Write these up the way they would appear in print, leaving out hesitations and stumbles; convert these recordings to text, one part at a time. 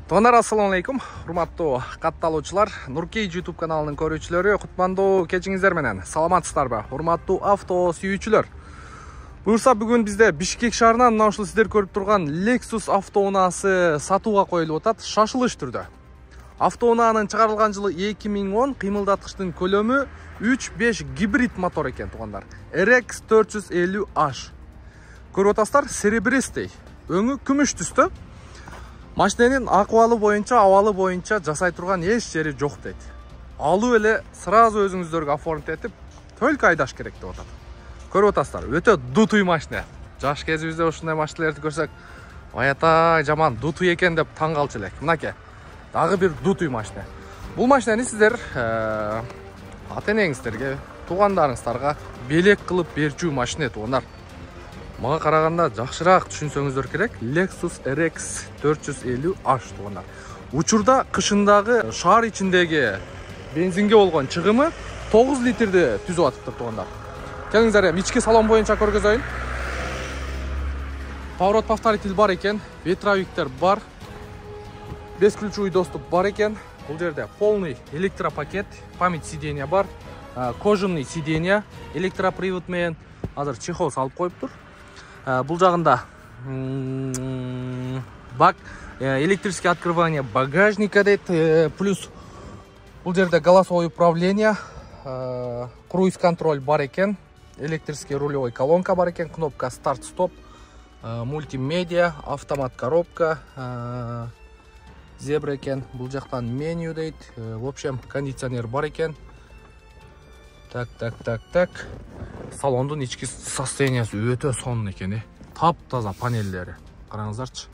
Тонар, ассаламу алейкум, урматтуу катталуучулар, Нуркей YouTube каналынын көрүүчүлөрү, кутмандуу кечиңиздер менен. Саламатсыздарбы, урматтуу авто сүйүүчүлөр. Буюрса бүгүн бизде Бишкек шаарынан мына ушул сиздер көрүп турган Lexus автоунаасы сатууга коюлуп атат, шашылыш түрдө. Автоунаанын чыгарылган жылы 2010, кыймылдаткычтын көлөмү 3.5 гибрид мотор экен туугандар. RX 450H. Көрүп атасыздар, серебристей, өңү күмүш түстө. Машиненин акыбалы боюнча, абалы боюнча жасай турган эч жери жок дейт. Алуу эле сразу өзүңүздөргө оформить этип, только айдаш керек деп атат. Көрүп атасыздар, өтө дутуй машина. Жаш кезибизде ушундай машиналерди көрсөк, аята жаман дутуй экен деп таң калчу элек. Мынакей, дагы бир дутуй машина. Бул машинаны сиздер ата-энеңиздерге, туугандарыңыздарга белек кылып берчү машина туугандар. Мага караганда жакшыраак түшүнсөңүздөр керек. Lexus RX 450H туугандар. Учурда кышындагы шаар ичиндеги бензинге болгон чыгымы 9 литрди түзүп атыптыр туугандар. Келиңиздер, ички салон боюнча көргөзөйүн. Поворот повторитель бар экен, ветровиктер бар. Бесключевой доступ бар экен. Бул жерде полный электропакет, память сиденья бар, кожаный сиденья, электропривод менен азыр чехол салып коюптур. Бул жагында бак, электрическое открывание багажника дейт, плюс бул жерде голосовое управление, круиз контроль бар экен, электрический рулевой колонка бар экен, кнопка старт-стоп, мультимедиа, автомат коробка, зебра экен, бул жактан меню дейт, в общем кондиционер бар экен. Так. Салондун ички состояниясы өтө сонун экен. Тап-таза панелдери. Караңыздарчы.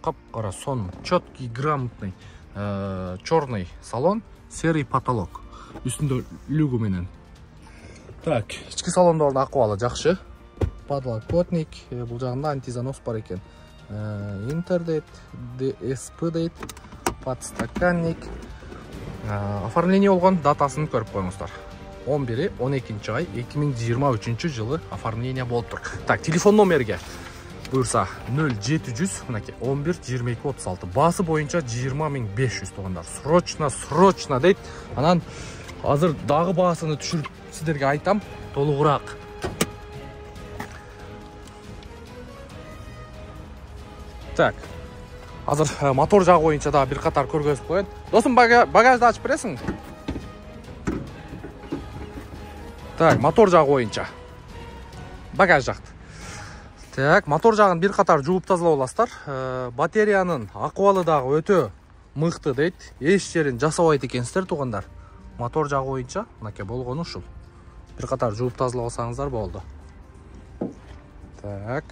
Кап-кара сонун, четкий, грамотный, черный салон, серый потолок. Үстүндө люгу менен. Так, ички салондордун акыбалы жакшы. Подлокотник, бул жагында антизанос бар экен. Интер дейт, DSP дейт, подстаканник. Оформление болгон датасын көрүп коюңуздар. 11-12 ай 2023 жылы оформление болуп тур. Так, телефон номерге буюрса 0700 мынакей 11 22 36. Басы боюнча 20500 туугандар. Срочно дейт. Анан азыр дагы баасыны түшүрүп сиздерге айтам, толугураак. Так. Азыр мотор жагы боюнча да бир катар көргөзүп коеюн. Досум, багажды ачып бересиң? Так, мотор жагы боюнча. Багаж жакты. Так, мотор жагын бир катар жууп тазалап аласыздар. Батареянын акыбалы дагы өтө мыкты дейт. Эч жерин жасабайт экенсиздер туугандар. Мотор жагы боюнча мынакей болгону ушул. Бир катар жууп тазалап алсаңыздар болду. Так.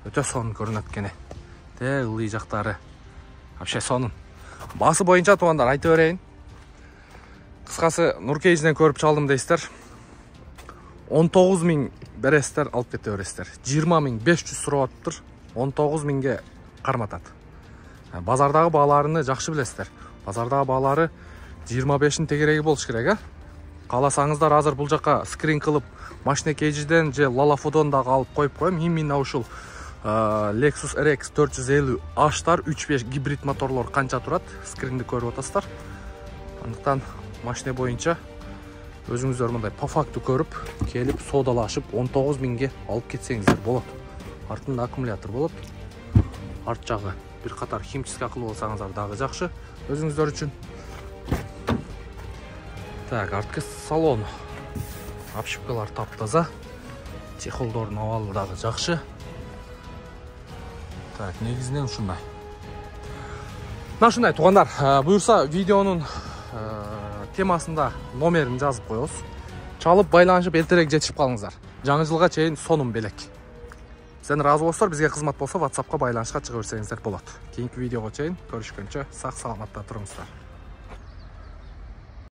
Өтө сонун көрүнөт экен. Ылый жактары. Вообще сонун. Басы боюнча туугандар айтып берейин. Кыскасы, Нуркейден көрүп чалдым дейсиздер. 19 000 бересиздер, алып кете бересиздер. 20 500 сурап атыптыр. 19 000ге карматат. Базардагы бааларыны жакшы билесиздер. Базардагы баалары 25-ин тегереги болуш керек, Кааласаңыздар азыр бул жака скрин кылып, машина кейжиден же Лалафудон дагы алып коюп коем. Именно ушул Lexus RX 450H'тар 3.5 гибрид моторлор канча турат? Скринди көрүп атасыздар. Андыктан машина боюнча өзүңүздөр мындай по факту көрүп, келип соодалашып 19 000ге алып кетсеңиздер болот. Артында аккумулятор болот. Арт жагы бир катар химчистка кылып алсаңыздар дагы жакшы өзүңүздөр үчүн. Так, арткы салон. Обшивкалар таптаза. Чехолдордун абалы дагы жакшы. Так, негизинен ушундай. Ушундай туугандар, буюрса видеонун темасында номерин жазып коебуз. Чалып байланышып эртерээк жетишип калыңыздар. Жаңы жылга чейин сонун белек. Сиздер ыраазы болсоңуздар, бизге кызмат болсо WhatsAppка байланышка чыга берсеңиздер болот. Кийинки видеого чейин көрүшкөнчө сак саламатта туруңуздар.